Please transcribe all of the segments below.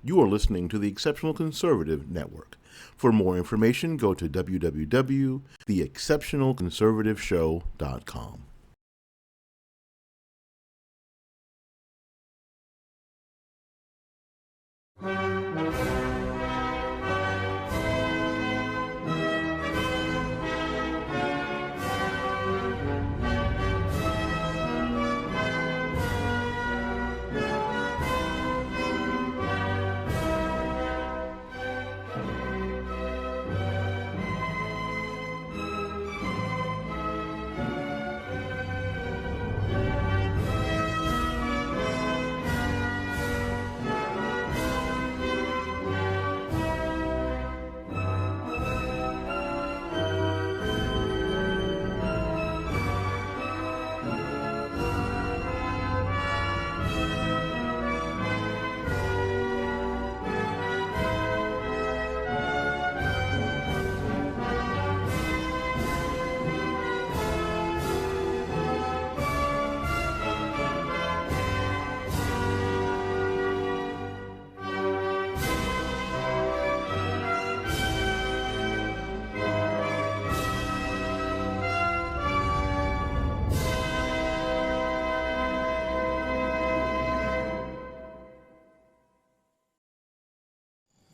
You are listening to the Exceptional Conservative Network. For more information, go to www.theexceptionalconservativeshow.com.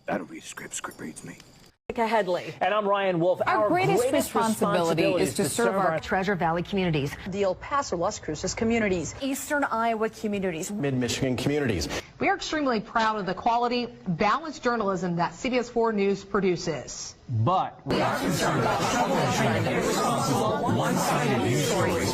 That'll read script. Script reads me. Headley. And I'm Ryan Wolf. Our greatest responsibility is to serve our Treasure Valley communities, the El Paso, Las Cruces communities, Eastern Iowa communities, Mid-Michigan communities. We are extremely proud of the quality, balanced journalism that CBS 4 News produces. But we are concerned about the troubling one-sided news stories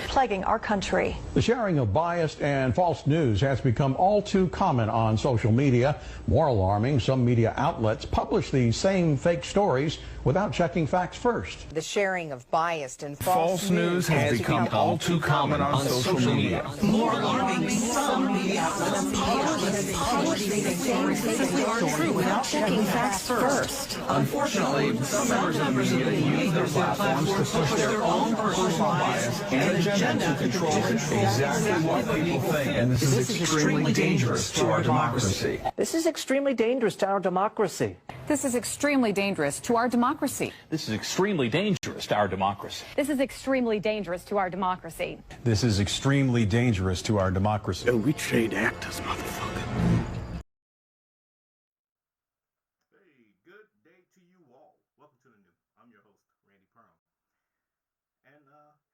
plaguing our country. The sharing of biased and false news has become all too common on social media. More alarming, some media outlets publish these same fake stories without checking facts first. The sharing of biased and false news has become all too common on social media. More alarming, some media outlets publish these same fake stories without checking facts first. Unfortunately, some members of the media use their platforms to push their own personal bias and agenda to control exactly what people think. And this is extremely dangerous to our democracy. This is extremely dangerous to our democracy. This is extremely dangerous to our democracy. this is extremely dangerous to our democracy. This is extremely dangerous to our democracy. This is extremely dangerous to our democracy. Oh, we trade actors, motherfucker.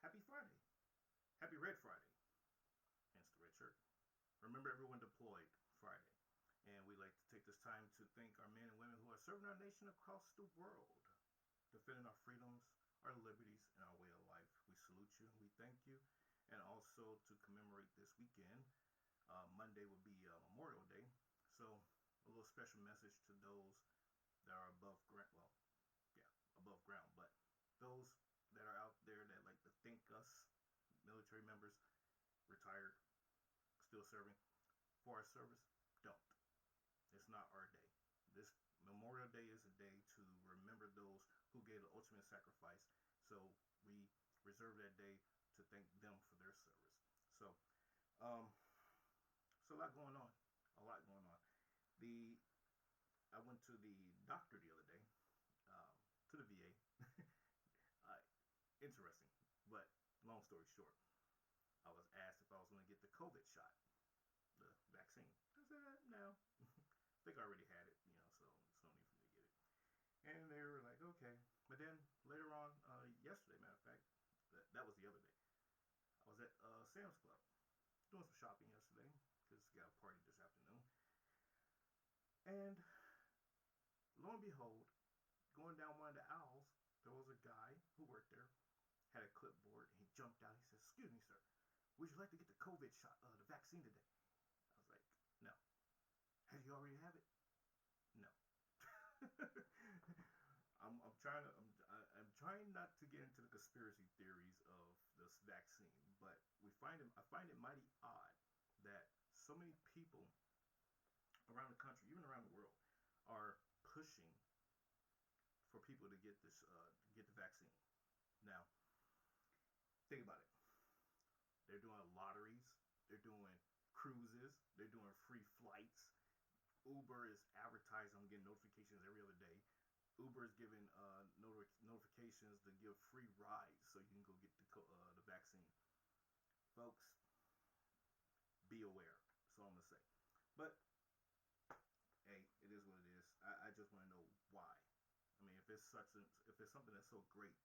Happy Friday. Happy Red Friday. Hence the red shirt. Remember everyone deployed Friday. And we'd like to take this time to thank our men and women who are serving our nation across the world, defending our freedoms, our liberties, and our way of life. We salute you. We thank you. And also to commemorate this weekend, Monday will be Memorial Day. So a little special message to those that are above ground. Above ground. But those that are out there that like to thank us, military members, retired, still serving, for our service, don't. It's not our day. This Memorial Day is a day to remember those who gave the ultimate sacrifice. So we reserve that day to thank them for their service. So, a lot going on. I went to the doctor the other day, to the VA. Interesting, but long story short, I was asked if I was going to get the COVID shot, the vaccine. I said, no. I think I already had it, so there's no need for me to get it. And they were like, okay. But then later on, yesterday, matter of fact, that was the other day, I was at Sam's Club doing some shopping yesterday because we got a party this afternoon. And lo and behold, going down one of the aisles, there was a guy who worked there, had a clipboard, and he jumped out. He said, excuse me, sir, would you like to get the COVID shot, the vaccine today? I was like, no. Have you already have it? No. I'm trying not to get into the conspiracy theories of this vaccine, but I find it mighty odd that so many people around the country, even around the world, are pushing for people to get this, get the vaccine. Now, think about it. They're doing lotteries. They're doing cruises. They're doing free flights. Uber is advertising. I'm getting notifications every other day. Uber is giving notifications to give free rides so you can go get the vaccine. Folks, be aware. That's all I'm gonna say. But hey, it is what it is. I just want to know why. I mean, if it's something that's so great,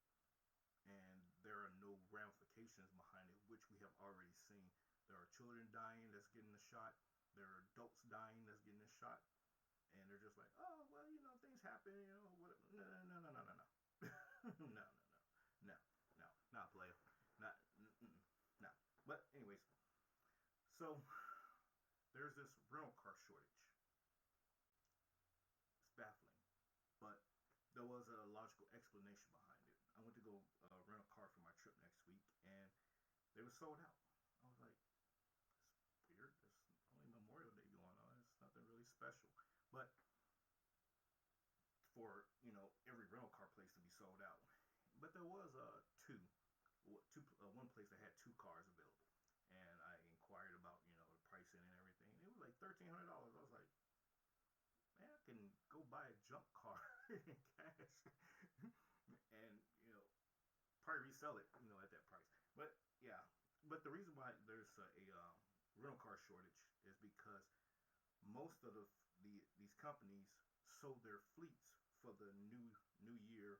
and there are no ramifications behind it, which we have already seen. There are children dying that's getting a shot. There are adults dying that's getting a shot. And they're just like, oh, well, things happen, whatever. No. No, not player. No. But anyways, so there's this rental car shortage. It's baffling, but there was a logical explanation behind it. I went to go rent a car for my trip next week, and they were sold out. I was like, it's weird. There's only Memorial Day going on. It's nothing really special. But for every rental car place to be sold out, but there was one place that had 2 cars available, and I inquired about the pricing and everything. It was like $1,300. I was like, man, I can go buy a junk car in cash, and probably resell it at that price. But yeah, but the reason why there's a rental car shortage is because most of these companies sold their fleets for the new year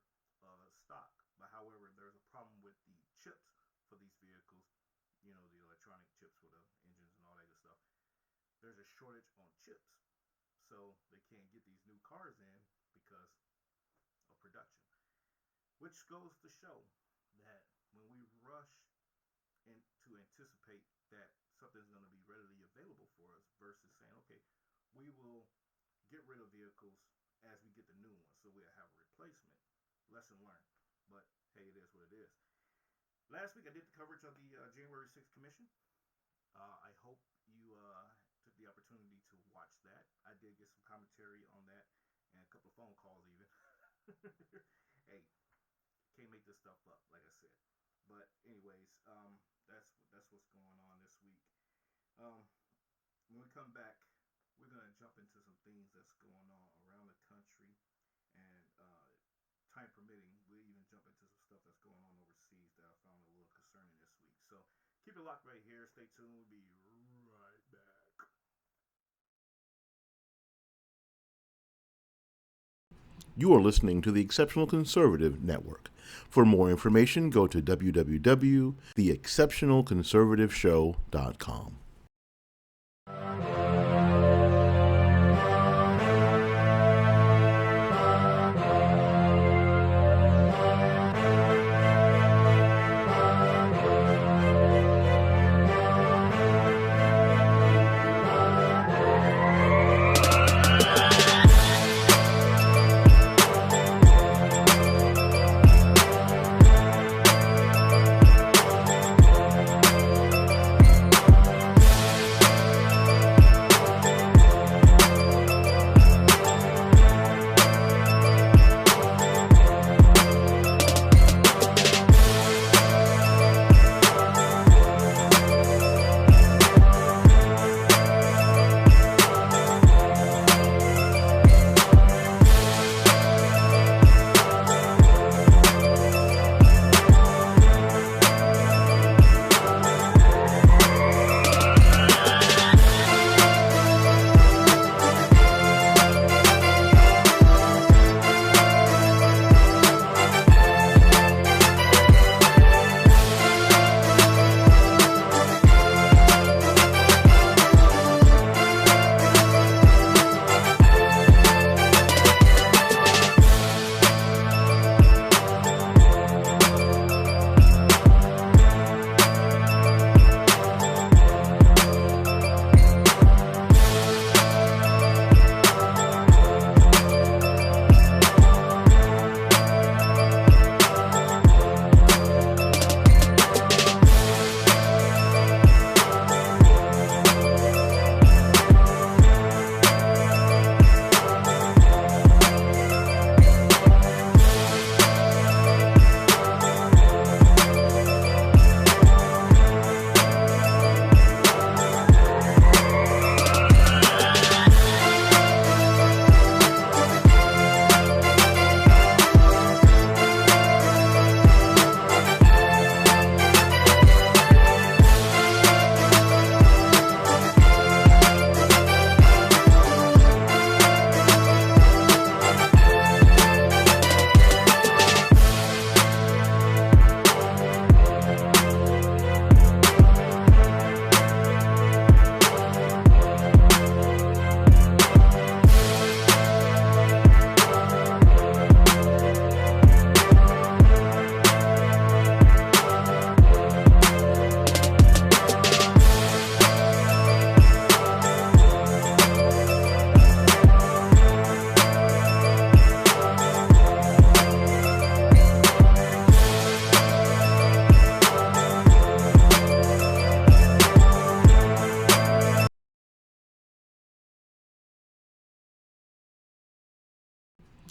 stock. But however, there's a problem with the chips for these vehicles, the electronic chips for the engines and all that good stuff. There's a shortage on chips, so they can't get these new cars in because of production. Which goes to show that when we rush to anticipate that something's going to be readily available for us versus saying, okay, we will get rid of vehicles as we get the new ones, so we'll have a replacement. Lesson learned. But hey, it is what it is. Last week I did the coverage of the January 6th commission. I hope you took the opportunity to watch that. I did get some commentary on that and a couple of phone calls even. Hey, can't make this stuff up, like I said. But anyways, that's what's going on this week. When we come back, we're going to jump into some things that's going on around the country, and time permitting, we'll even jump into some stuff that's going on overseas that I found a little concerning this week. So keep it locked right here. Stay tuned. We'll be right back. You are listening to the Exceptional Conservative Network. For more information, go to www.theexceptionalconservativeshow.com.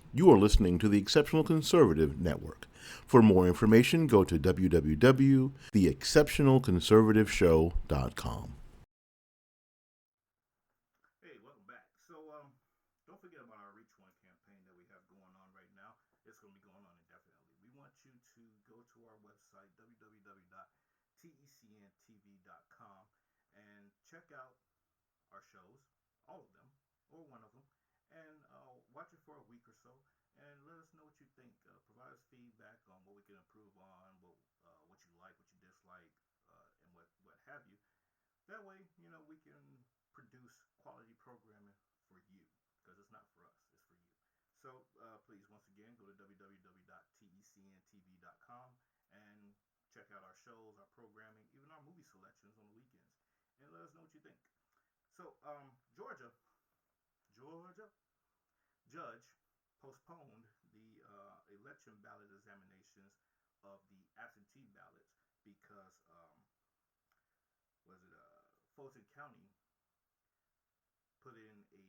You are listening to the Exceptional Conservative Network. For more information, go to www.theexceptionalconservativeshow.com. Hey, welcome back. So, don't forget about our Reach One campaign that we have going on right now. It's going to be going on indefinitely. We want you to go to our website, www.TECNTV.com, and check out our shows, all of them, or one of them, and watch it for a week or so, and let us know what you think. Provide us feedback on what we can improve on, what you like, what you dislike, and what have you. That way, we can produce quality programming for you, because it's not for us, it's for you. So please, once again, go to www.tecntv.com and check out our shows, our programming, even our movie selections on the weekends, and let us know what you think. So, Georgia judge postponed the election ballot examinations of the absentee ballots because Fulton County put in a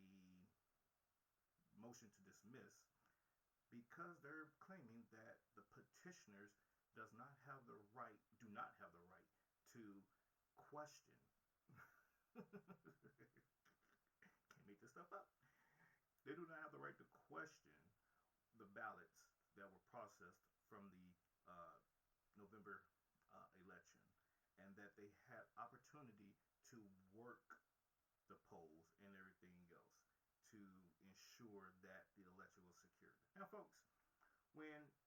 motion to dismiss because they're claiming that the petitioners do not have the right to question. Can't make this stuff up. They do not have the right to question the ballots that were processed from the November election, and that they had opportunity to work the polls and everything else to ensure that the election was secured. Now, folks,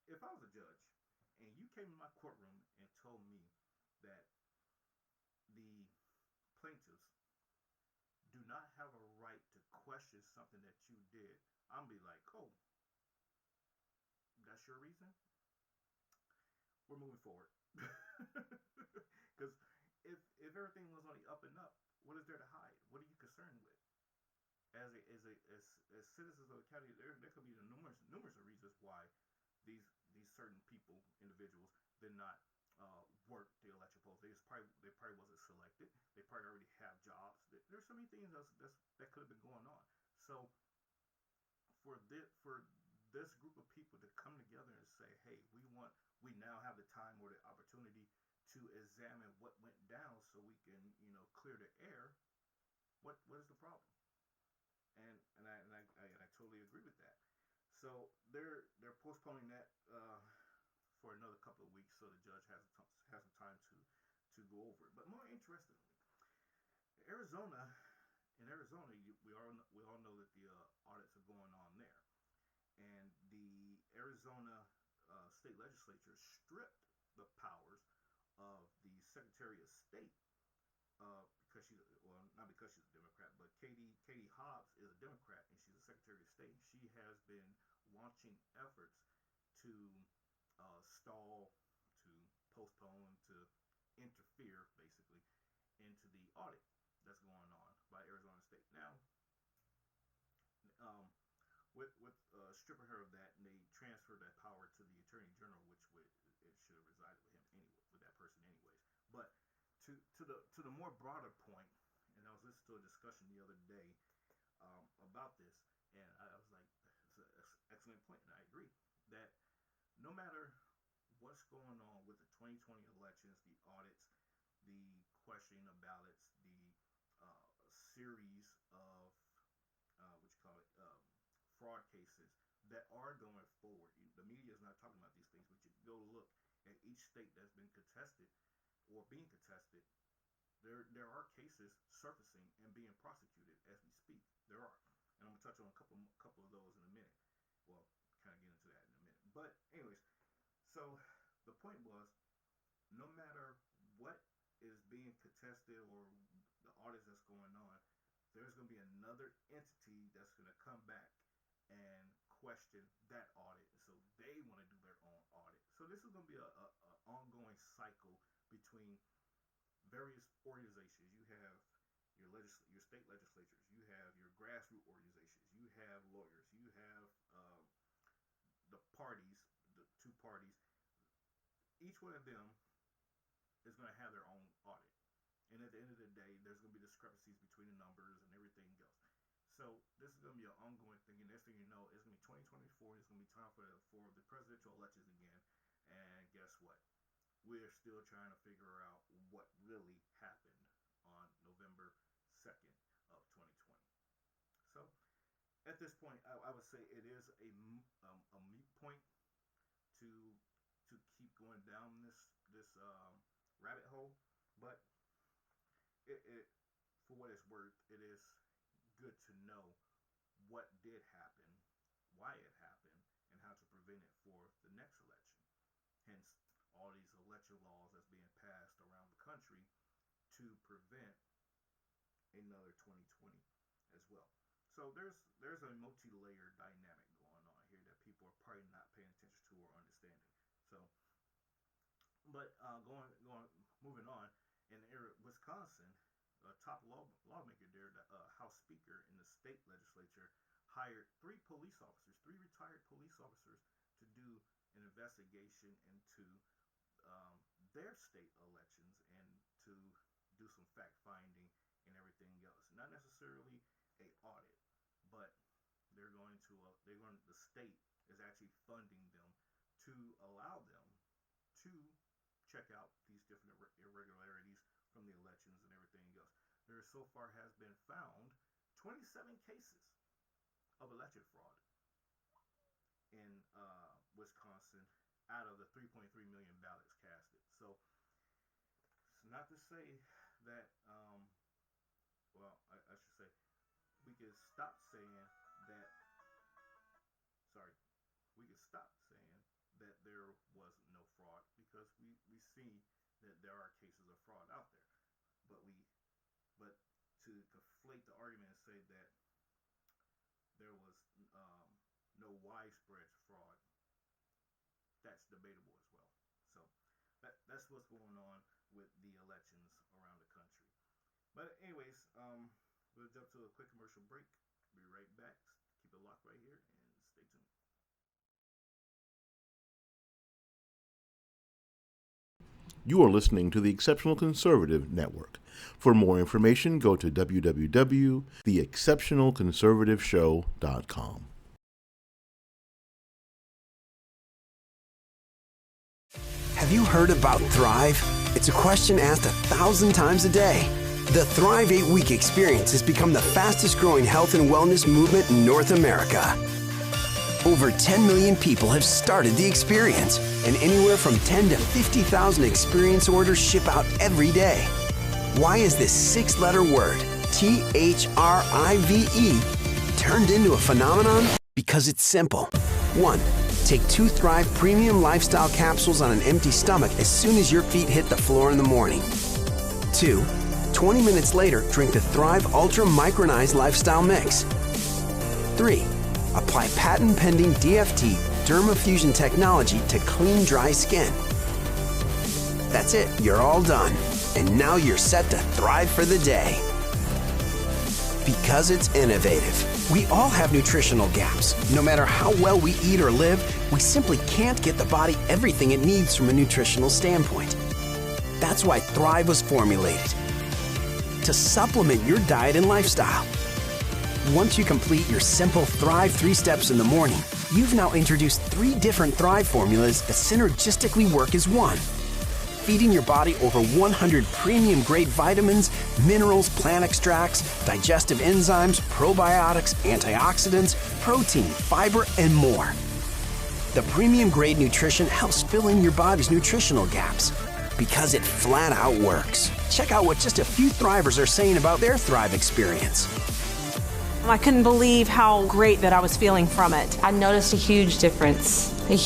if I was a judge and you came in my courtroom and told me that the plaintiffs do not have a right to question something that you did, I'm be like, oh, that's your reason? We're moving forward. Because if everything was on the up and up, what is there to hide? What are you concerned with? As citizens of the county, there could be numerous of reasons why these certain people, individuals, did not work the election polls. They probably wasn't selected. They probably already have jobs. There's so many things that could have been going on. So for this group of people to come together and say, hey, we now have the time or the opportunity to examine what went down so we can clear the air. What is the problem? And I totally agree with that. So they're postponing that for another couple of weeks, so the judge has some time to go over it. But more interestingly, in Arizona, we all know that the audits are going on there, and the Arizona state legislature stripped the powers of the Secretary of State because not because she's a Democrat, but Katie Hobbs is a Democrat and she's a Secretary of State. She has been launching efforts to stall, to postpone, to interfere, basically, into the audit that's going on by Arizona State. Now, with stripping her of that, and they transferred that power to the Attorney General, which it should have resided with him anyway, with that person anyways. But to the more broader point, and I was listening to a discussion the other day about this, and I was like, it's an excellent point, and I agree that no matter what's going on with the 2020 elections, the audits, the questioning of ballots, the series of fraud cases that are going forward. The media is not talking about these things, but you go look at each state that's been contested or being contested. There are cases surfacing and being prosecuted as we speak. There are, and I'm gonna touch on a couple of those in a minute. Well, kind of get into that in a minute. But anyways, so the point was, no matter what is being contested or the audits that's going on, there's going to be another entity that's going to come back and question that audit. So they want to do their own audit. So this is going to be a ongoing cycle between various organizations. You have your state legislatures. You have your grassroots organizations. You have lawyers. You have the parties, the two parties. Each one of them is going to have their own audit. And at the end of the day, there's going to be discrepancies between the numbers and everything else. So this is going to be an ongoing thing, and next thing you know, it's going to be 2024. It's going to be time for the presidential elections again. And guess what? We're still trying to figure out what really happened on November 2nd of 2020. So at this point, I would say it is a moot point to keep going down this rabbit hole. But it for what it's worth, it is good to know what did happen, why it happened, and how to prevent it for the next election. Hence, all these election laws that's being passed around the country to prevent another 2020 as well. So there's a multi-layered dynamic going on here that people are probably not paying attention to or understanding. So, but moving on, in the area of Wisconsin, a top lawmaker there, the House Speaker in the state legislature, hired three retired police officers to do an investigation into their state elections and to do some fact finding and everything else. Not necessarily a audit, but the state is actually funding them to allow them to check out these different irregularities from the elections and everything else. There so far has been found 27 cases of election fraud in Wisconsin out of the 3.3 million ballots casted. So it's not to say that, I should say, we could stop saying that, that there was no fraud, because we see that there are cases of fraud out there. But to conflate the argument and say that there was no widespread fraud, that's debatable as well. So that's what's going on with the elections around the country. But anyways, we'll jump to a quick commercial break. Be right back. Keep it locked right here and stay tuned. You are listening to the Exceptional Conservative Network. For more information, go to www.theexceptionalconservativeshow.com. Have you heard about Thrive? It's a question asked 1,000 times a day. The Thrive 8-Week Experience has become the fastest growing health and wellness movement in North America. Over 10 million people have started the experience, and anywhere from 10 to 50,000 experience orders ship out every day. Why is this 6-letter word, THRIVE, turned into a phenomenon? Because it's simple. 1. Take 2 Thrive Premium Lifestyle Capsules on an empty stomach as soon as your feet hit the floor in the morning. 2. 20 minutes later, drink the Thrive Ultra Micronized Lifestyle Mix. 3. Apply patent-pending DFT Dermafusion technology to clean, dry skin. That's it. You're all done. And now you're set to thrive for the day. Because it's innovative. We all have nutritional gaps. No matter how well we eat or live, we simply can't get the body everything it needs from a nutritional standpoint. That's why Thrive was formulated. To supplement your diet and lifestyle. Once you complete your simple Thrive 3 steps in the morning, you've now introduced 3 different Thrive formulas that synergistically work as one. Feeding your body over 100 premium-grade vitamins, minerals, plant extracts, digestive enzymes, probiotics, antioxidants, protein, fiber, and more. The premium-grade nutrition helps fill in your body's nutritional gaps because it flat out works. Check out what just a few Thrivers are saying about their Thrive experience. I couldn't believe how great that I was feeling from it. I noticed a huge difference. I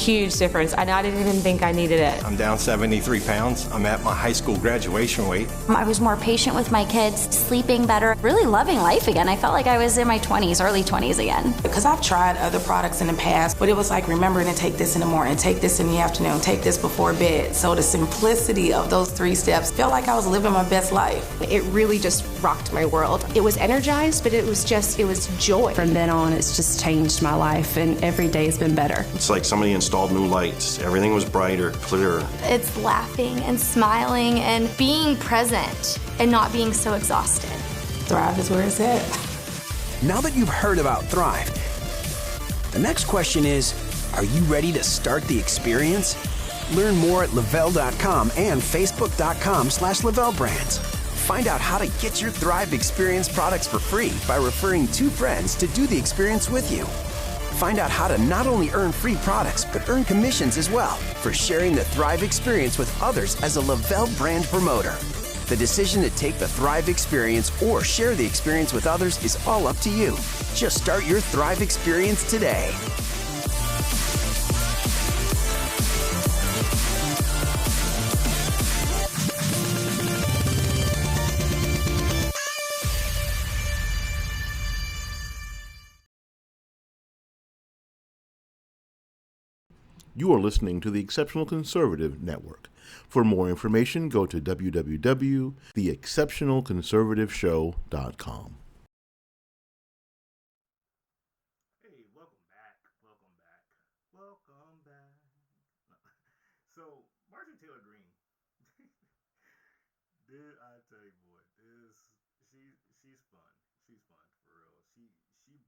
didn't even think I needed it. I'm down 73 pounds. I'm at my high school graduation weight. I was more patient with my kids, sleeping better, really loving life again. I felt like I was in my 20s, early 20s again. Because I've tried other products in the past, but it was like remembering to take this in the morning, take this in the afternoon, take this before bed. So the simplicity of those 3 steps felt like I was living my best life. It really just rocked my world. It was energized, but it was joy. From then on, it's just changed my life, and every day has been better. It's like somebody installed new lights. Everything was brighter, clearer. It's laughing and smiling and being present and not being so exhausted. Thrive is where it's at. Now that you've heard about Thrive, The next question is, are you ready to start the experience? Learn more at Lavelle.com and Facebook.com/LavelleBrands. Find out how to get your Thrive Experience products for free by referring 2 friends to do the experience with you. Find out how to not only earn free products, but earn commissions as well for sharing the Thrive Experience with others as a Lavelle brand promoter. The decision to take the Thrive Experience or share the experience with others is all up to you. Just start your Thrive Experience today. You are listening to the Exceptional Conservative Network. For more information, go to www.theexceptionalconservativeshow.com. Hey, welcome back. So, Marjorie Taylor Greene, did I tell you, boy, she's fun. She's fun for real. She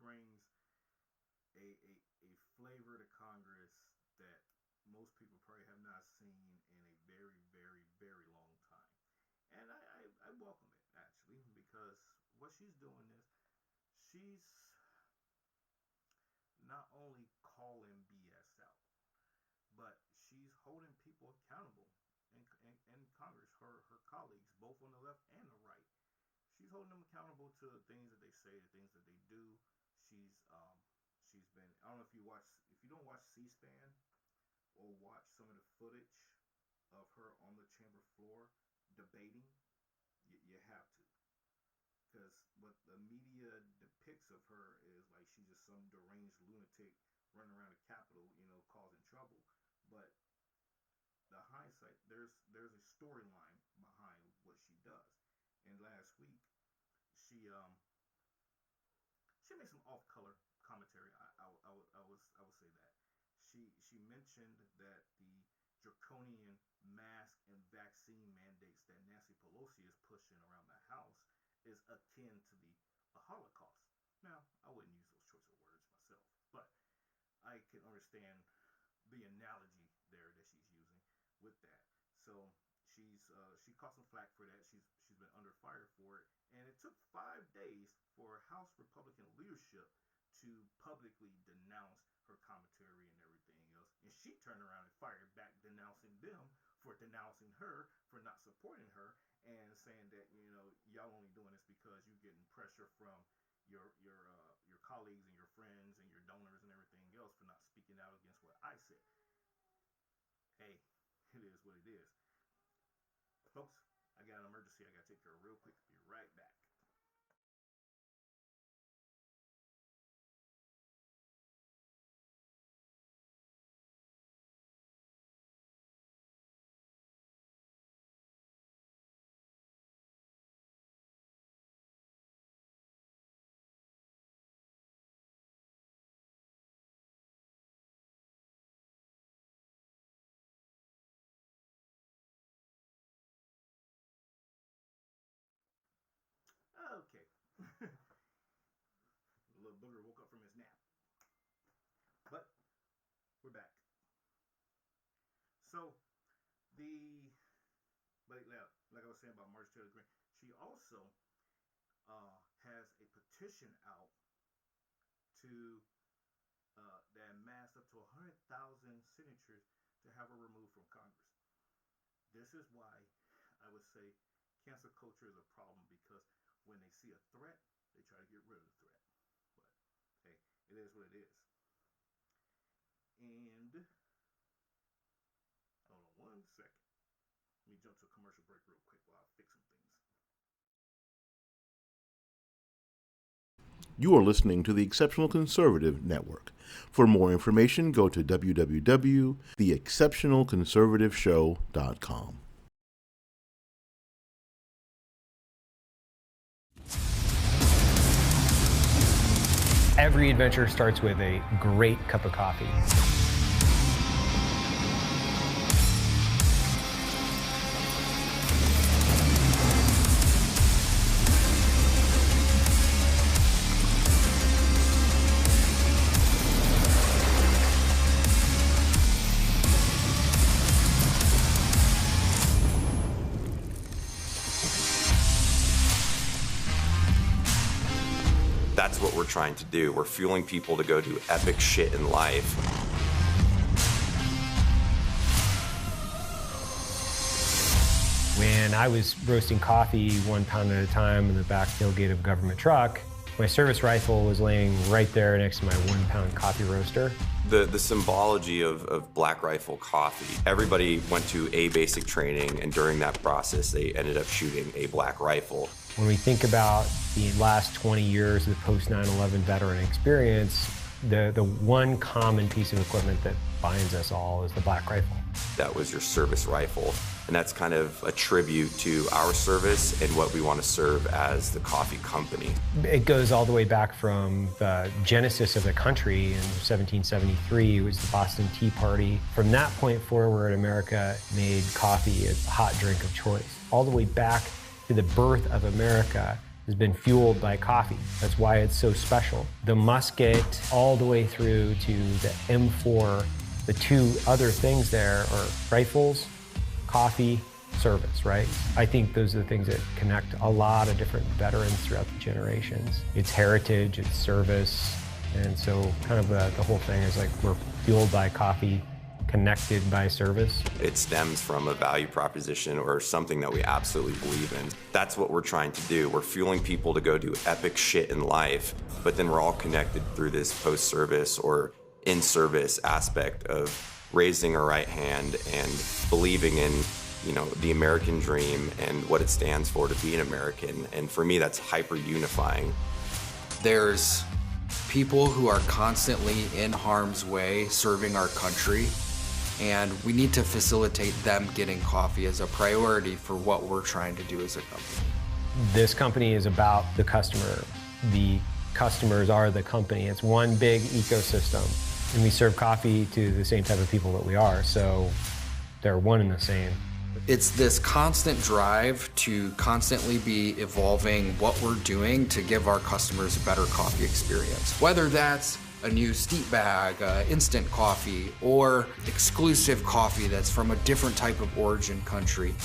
brings a flavor to Congress that most people probably have not seen in a very, very, very long time. And I welcome it, actually, because what she's doing is she's not only calling BS out, but she's holding people accountable in Congress, her colleagues, both on the left and the right. She's holding them accountable to the things that they say, the things that they do. She's been, I don't know if you don't watch C-SPAN or watch some of the footage of her on the chamber floor debating, you have to. Because what the media depicts of her is like she's just some deranged lunatic running around the Capitol, causing trouble. But the hindsight, there's a storyline behind what she does. And last week, she made some off-color commentary. I would say that she mentioned that the draconian mask and vaccine mandates that Nancy Pelosi is pushing around the House is akin to the Holocaust. Now, I wouldn't use those choice of words myself, but I can understand the analogy there that she's using with that. So she caught some flack for that. She's been under fire for it, and it took 5 days for House Republican leadership to publicly denounce her commentary and everything else. And she turned around and fired back, denouncing them for denouncing her, for not supporting her, and saying that, y'all only doing this because you're getting pressure from your colleagues and your friends and your donors and everything else for not speaking out against what I said. Hey, it is what it is. Folks, I got an emergency I got to take care of real quick. Be right back. Okay. The little booger woke up from his nap. But we're back. So like I was saying about Marjorie Taylor Greene, she also has a petition out to that amassed up to 100,000 signatures to have her removed from Congress. This is why I would say cancel culture is a problem, because when they see a threat, they try to get rid of the threat. But hey, it is what it is. And hold on 1 second. Let me jump to a commercial break real quick while I fix some things. You are listening to the Exceptional Conservative Network. For more information, go to www.theexceptionalconservativeshow.com. Every adventure starts with a great cup of coffee. That's what we're trying to do. We're fueling people to go do epic shit in life. When I was roasting coffee 1 pound at a time in the back tailgate of a government truck, my service rifle was laying right there next to my 1 pound coffee roaster. The symbology of Black Rifle Coffee, everybody went to a basic training, and during that process, they ended up shooting a black rifle. When we think about the last 20 years of the post 9/11 veteran experience, the one common piece of equipment that binds us all is the black rifle. That was your service rifle. And that's kind of a tribute to our service and what we want to serve as the coffee company. It goes all the way back from the genesis of the country in 1773. It was the Boston Tea Party. From that point forward, America made coffee a hot drink of choice. All the way back to the birth of America has been fueled by coffee. That's why it's so special. The musket all the way through to the M4, the two other things there are rifles, coffee, service, right? I think those are the things that connect a lot of different veterans throughout the generations. It's heritage, it's service, and so kind of the whole thing is like we're fueled by coffee, connected by service. It stems from a value proposition or something that we absolutely believe in. That's what we're trying to do. We're fueling people to go do epic shit in life, but then we're all connected through this post-service or in-service aspect of raising a right hand and believing in, the American dream and what it stands for to be an American. And for me, that's hyper unifying. There's people who are constantly in harm's way serving our country, and we need to facilitate them getting coffee as a priority for what we're trying to do as a company. This company is about the customer. The customers are the company. It's one big ecosystem. And we serve coffee to the same type of people that we are, so they're one and the same. It's this constant drive to constantly be evolving what we're doing to give our customers a better coffee experience. Whether that's a new steep bag, instant coffee, or exclusive coffee that's from a different type of origin country.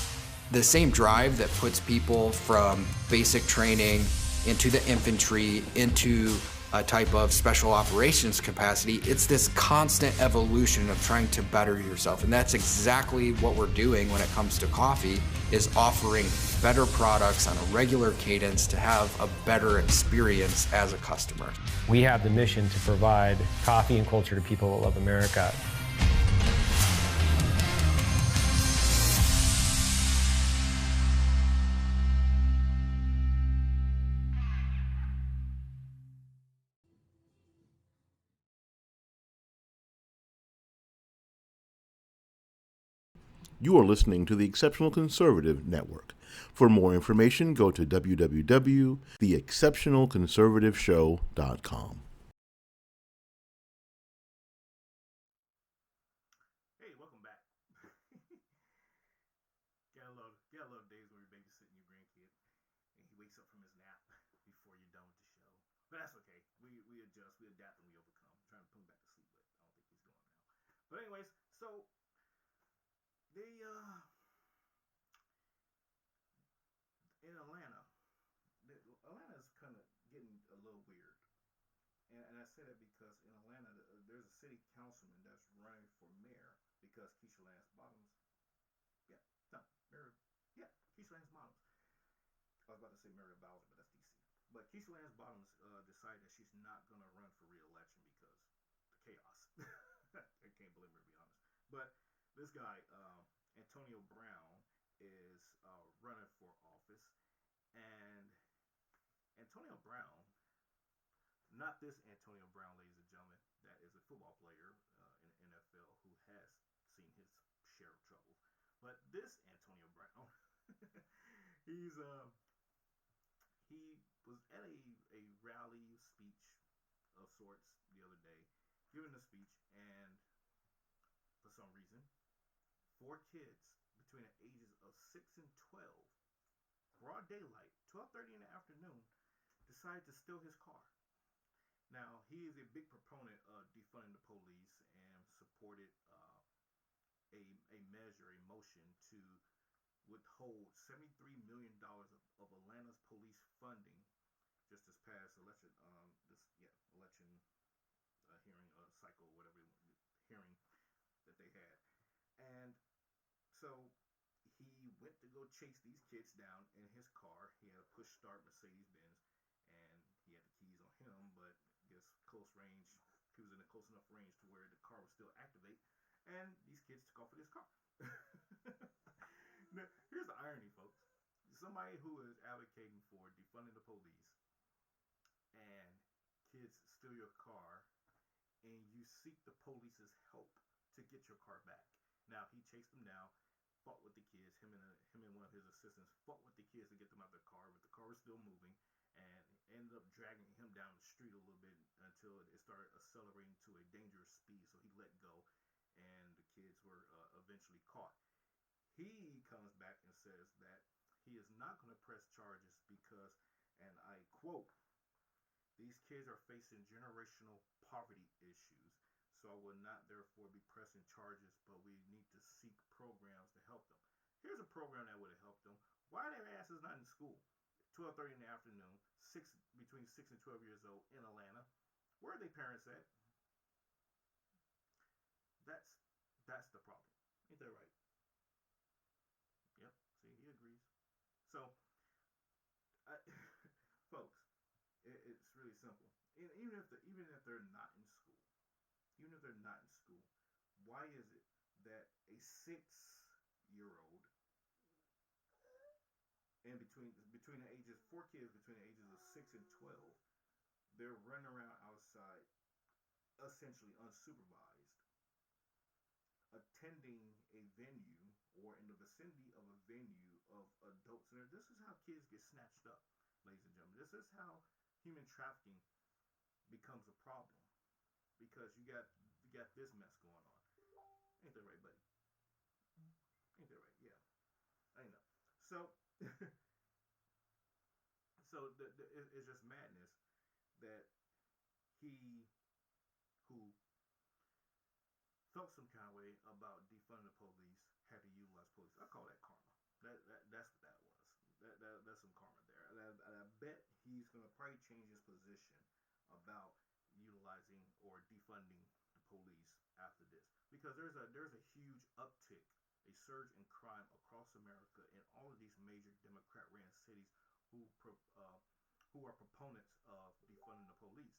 The same drive that puts people from basic training into the infantry, into a type of special operations capacity, it's this constant evolution of trying to better yourself. And that's exactly what we're doing when it comes to coffee, is offering better products on a regular cadence to have a better experience as a customer. We have the mission to provide coffee and culture to people that love America. You are listening to the Exceptional Conservative Network. For more information, go to www.theexceptionalconservativeshow.com. Hey, welcome back. gotta love days when you're babysitting your grandkid and he wakes up from his nap before you're done with the show. But that's okay. We adjust, we adapt, and we overcome. I'm trying to put him back to sleep, but I don't think he's going now. But anyways, so they in Atlanta is kind of getting a little weird, and I say that because in Atlanta there's a city councilman that's running for mayor because Keisha Lance Bottoms, Keisha Lance Bottoms. I was about to say Mary Bowser, but that's DC. But Keisha Lance Bottoms decided that she's not gonna run for re-election because the chaos. I can't blame her, to be honest. But this guy, Antonio Brown, is running for office. And Antonio Brown, not this Antonio Brown, ladies and gentlemen, that is a football player in the NFL who has seen his share of trouble. But this Antonio Brown, he was at a rally speech of sorts the other day, giving a speech, and for some reason, 4 kids between the ages of 6 and 12, broad daylight, 12:30 in the afternoon, decided to steal his car. Now, he is a big proponent of defunding the police and supported a measure, a motion to withhold $73 million of Atlanta's police funding just this past election cycle, whatever hearing that they had. And so he went to go chase these kids down in his car. He had a push start Mercedes-Benz, and he had the keys on him, but I guess close range, he was in a close enough range to where the car was still activate, and these kids took off with his car. Now, here's the irony, folks. Somebody who is advocating for defunding the police, and kids steal your car, and you seek the police's help to get your car back. Now, he chased them down, fought with the kids. Him and one of his assistants fought with the kids to get them out of their car, but the car was still moving, and ended up dragging him down the street a little bit until it started accelerating to a dangerous speed. So he let go, and the kids were eventually caught. He comes back and says that he is not going to press charges because, and I quote, "These kids are facing generational poverty issues, so I will not therefore be pressing charges, but we need to seek programs to help them." Here's a program that would have helped them. Why are their asses not in school? 12:30 in the afternoon, between 6 and 12 years old in Atlanta. Where are their parents at? That's the problem. Ain't that right? Yep. See, he agrees. So, folks, it's really simple. Even if they're not in school, why is it that a 6-year-old and between the ages, 4 kids between the ages of 6 and 12, they're running around outside, essentially unsupervised, attending a venue or in the vicinity of a venue of adults? And this is how kids get snatched up, ladies and gentlemen. This is how human trafficking becomes a problem, because you got this mess going on. Ain't that right, buddy? Ain't that right? Yeah, I know. So, it's just madness that he, who felt some kind of way about defunding the police, had to utilize police. I call that karma. That's what that was. That's some karma there. And I bet he's gonna probably change his position about utilizing or defunding the police after this, because there's a huge uptick, a surge in crime across America in all of these major Democrat-ran cities who are proponents of defunding the police.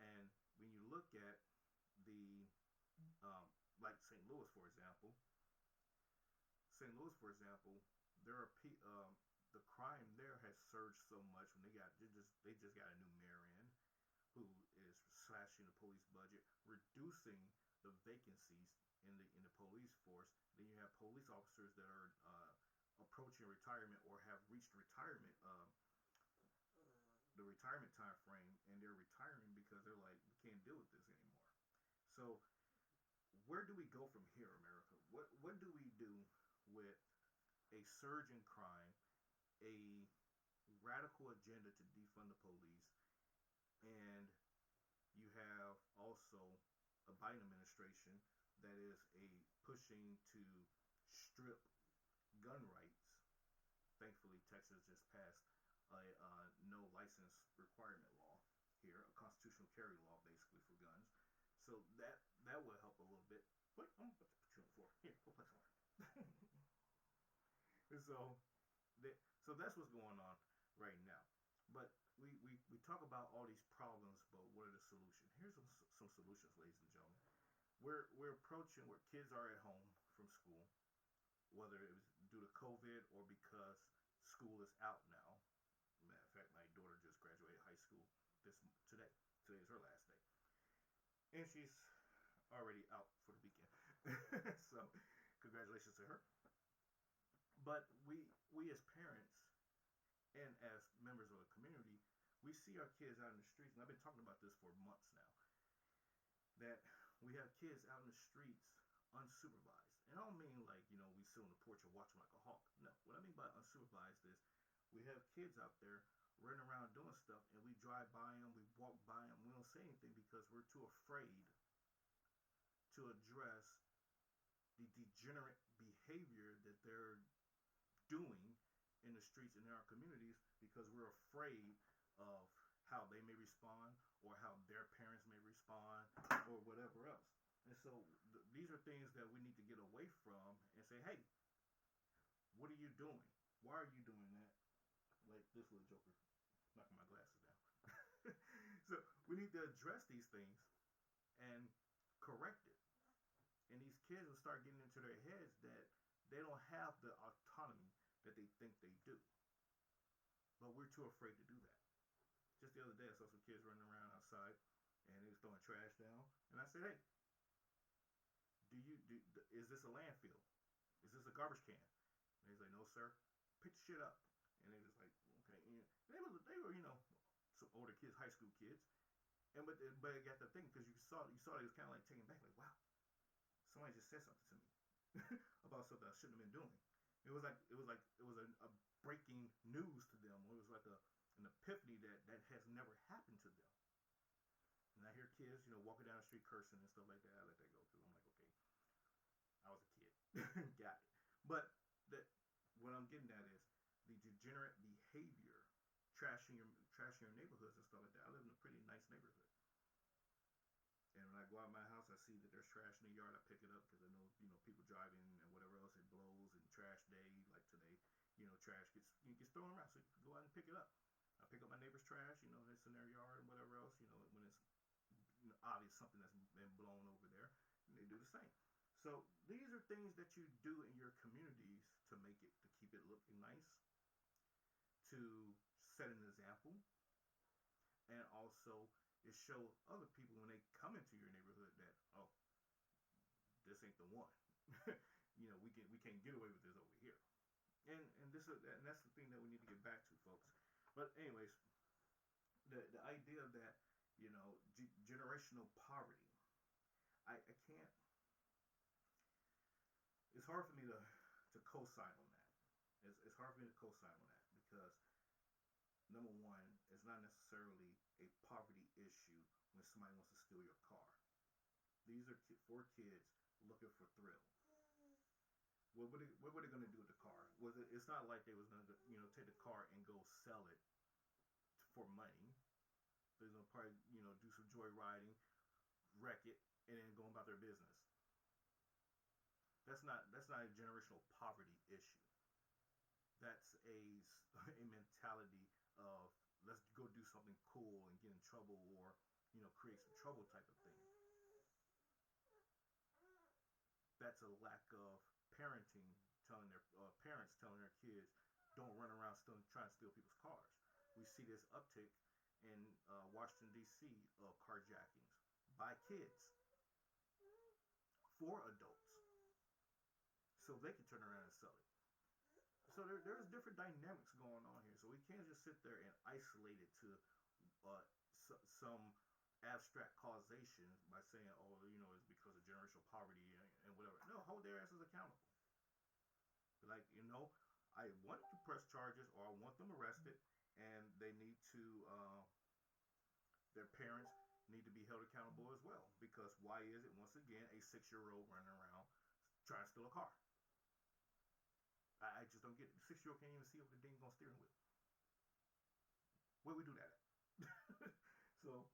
And when you look at the like St. Louis, for example, there are the crime there has surged so much when they just got a new mayor in who is slashing the police budget, reducing the vacancies in the police force. Then you have police officers that are approaching retirement or have reached retirement, the retirement time frame, and they're retiring because they're like, we can't deal with this anymore. So where do we go from here, America? What do we do with a surge in crime, a radical agenda to defund the police, and you have also a Biden administration that is pushing to strip gun rights? Thankfully, Texas just passed a no license requirement law here, a constitutional carry law basically for guns. So that will help a little bit. But I'm about to put you on the floor. Here, go play some more. So that's what's going on right now. But we talk about all these problems, but what are the solutions? Here's some solutions, ladies and gentlemen. We're approaching where kids are at home from school, whether it was due to COVID or because school is out now. Matter of fact, my daughter just graduated high school today. Today is her last day. And she's already out for the weekend. So, congratulations to her. But we as parents and as members of the community, we see our kids out in the streets, and I've been talking about this for months now, that we have kids out in the streets unsupervised. And I don't mean like, we sit on the porch and watch them like a hawk. No, what I mean by unsupervised is we have kids out there running around doing stuff, and we drive by them, we walk by them, we don't say anything because we're too afraid to address the degenerate behavior that they're doing in the streets and in our communities, because we're afraid of how they may respond or how their parents may respond or whatever else. And so these are things that we need to get away from and say, hey, what are you doing? Why are you doing that? Like this little joker knocking my glasses down. So we need to address these things and correct it. And these kids will start getting into their heads that they don't have the autonomy that they think they do. But we're too afraid to do that. Just the other day, I saw some kids running around outside, and they was throwing trash down. And I said, hey, is this a landfill? Is this a garbage can? And he's like, no, sir. Pick the shit up. And they was like, okay. And they were, some older kids, high school kids. And but it got the thing, because you saw they was kind of like taken back, like, wow, somebody just said something to me about something I shouldn't have been doing. It was a breaking news to them. It was like an epiphany that has never happened to them. And I hear kids, walking down the street cursing and stuff like that. I let that go because I'm like, okay, I was a kid, got it. But what I'm getting at is the degenerate behavior, trashing your neighborhoods and stuff like that. I live in a pretty nice neighborhood. And when I go out of my house, I see that there's trash in the yard. I pick it up because I know, people driving and whatever else, it blows, and trash day, like today, trash gets thrown around. So you can go out and pick it up. I pick up my neighbor's trash, that's in their yard and whatever else, when it's obvious something that's been blown over there, and they do the same. So these are things that you do in your communities to keep it looking nice, to set an example, and also it show other people when they come into your neighborhood that, oh, this ain't the one. we can't get away with this over here. And that's the thing that we need to get back to, folks. But anyways, the idea that generational poverty, I can't. It's hard for me to co-sign on that. It's hard for me to co-sign on that because, number one, it's not necessarily a poverty issue when somebody wants to steal your car. These are 4 kids looking for thrill. What were they going to do with the car? It's not like they was going to take the car and go sell it for money. They're going to probably do some joyriding, wreck it, and then go about their business. That's not a generational poverty issue. That's a mentality of let's go do something cool and get in trouble or create some trouble type of thing. That's a lack of parenting, telling their parents telling their kids don't run around trying to steal people's cars. We see this uptick in Washington D.C. of carjackings by kids for adults, so they can turn around and sell it. So there's different dynamics going on here. So we can't just sit there and isolate it to some abstract causation by saying, oh, it's because of generational poverty and whatever. No, hold their asses accountable. Like, I want to press charges or I want them arrested, and they need to, their parents need to be held accountable as well. Because why is it, once again, a 6-year-old running around trying to steal a car? I just don't get it. The 6-year-old can't even see over the dang on steering wheel. Where we do that at? So,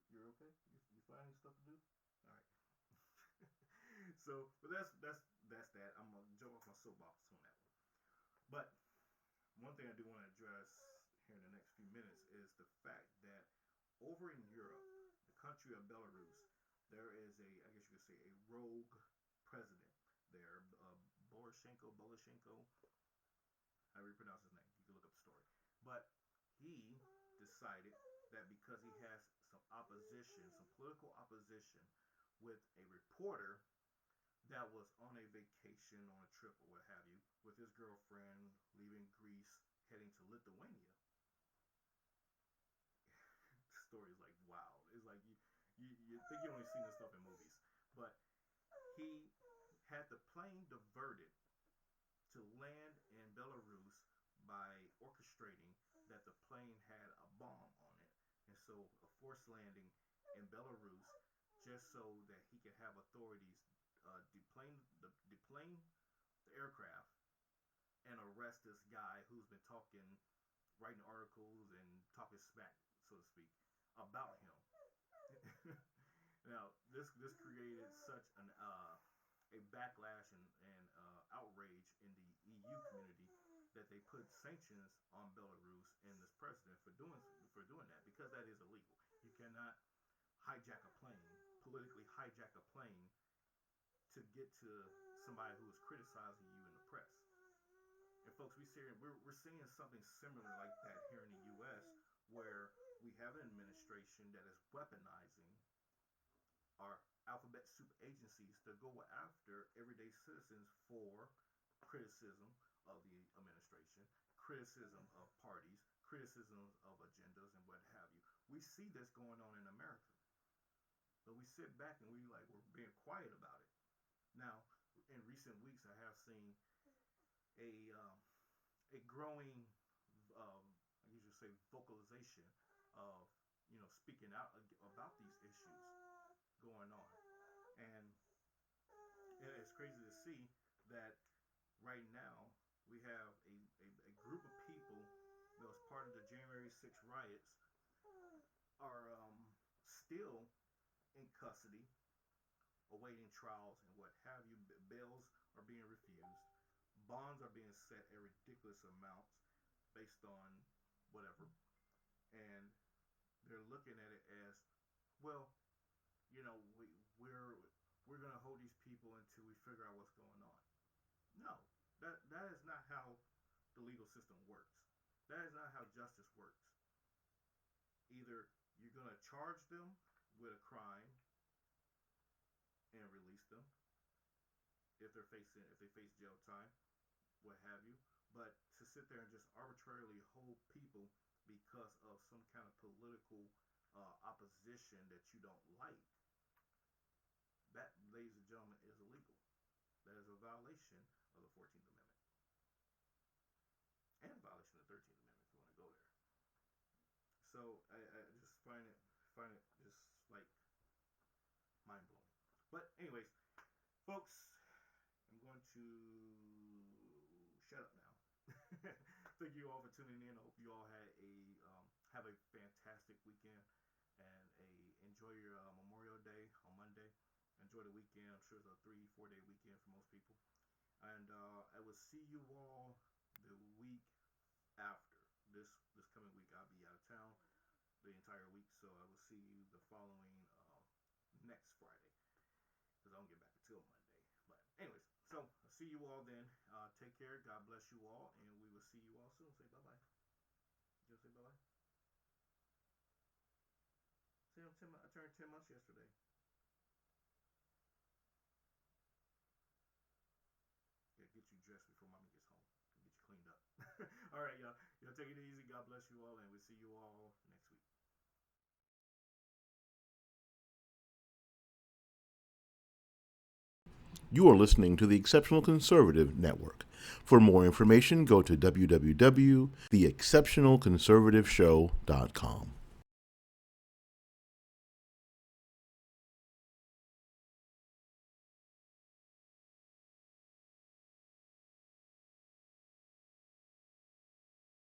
you're okay? You finding stuff to do? All right. So, but that's that. I'm gonna jump off my soapbox on that one. But one thing I do want to address here in the next few minutes is the fact that over in Europe, the country of Belarus, there is I guess you could say, a rogue president there, Boloshenko, however you pronounce his name. You can look up the story. But he decided that because he has some opposition, some political opposition with a reporter that was on a vacation, on a trip or what have you, with his girlfriend, leaving Greece, heading to Lithuania. The story is like, wow. It's like you think you only seen this stuff in movies. But he had the plane diverted to land in Belarus by orchestrating that the plane had a bomb on it. And so a forced landing in Belarus just so that he could have authorities deplane the aircraft and arrest this guy who's been talking writing articles and talking smack, so to speak, about him. Now, this created such a backlash and outrage in the EU community that they put sanctions on Belarus and this president for doing that, because that is illegal. You cannot hijack a plane, politically hijack a plane to get to somebody who is criticizing you in the press. And folks, we're seeing something similar like that here in the U.S., where we have an administration that is weaponizing our alphabet soup agencies to go after everyday citizens for criticism of the administration, criticism of parties, criticism of agendas, and what have you. We see this going on in America, but we sit back and we're being quiet about it. Now, in recent weeks, I have seen a growing, I usually say, vocalization of, speaking out about these issues going on. And it's crazy to see that right now we have a group of people that was part of the January 6th riots are still in custody, awaiting trials and what have you. Bails are being refused. Bonds are being set at ridiculous amounts based on whatever. And they're looking at it as, well, we're going to hold these people until we figure out what's going on. No, that is not how the legal system works. That is not how justice works. Either you're going to charge them with a crime and release them if they face jail time, what have you. But to sit there and just arbitrarily hold people because of some kind of political opposition that you don't like, that, ladies and gentlemen, is illegal. That is a violation of the 14th Amendment and a violation of the 13th Amendment, if you want to go there. So I just find it just like mind blowing. But anyways, folks, I'm going to shut up now. Thank you all for tuning in. I hope you all had have a fantastic weekend and enjoy your Memorial Day on Monday. Enjoy the weekend. I'm sure it's a 3-4 day weekend for most people. And I will see you all the week after. This coming week, I'll be out of town the entire week, so I will see you the following next Friday, because I don't get back until Monday. But anyways, so I'll see you all then. Take care. God bless you all, and we will see you all soon. Say bye-bye. You want to say bye-bye? Say I turned 10 months yesterday. Get you dressed before mommy gets home. Get you cleaned up. All right, y'all. Y'all take it easy. God bless you all, and we'll see you all next week. You are listening to the Exceptional Conservative Network. For more information, go to www.theexceptionalconservativeshow.com.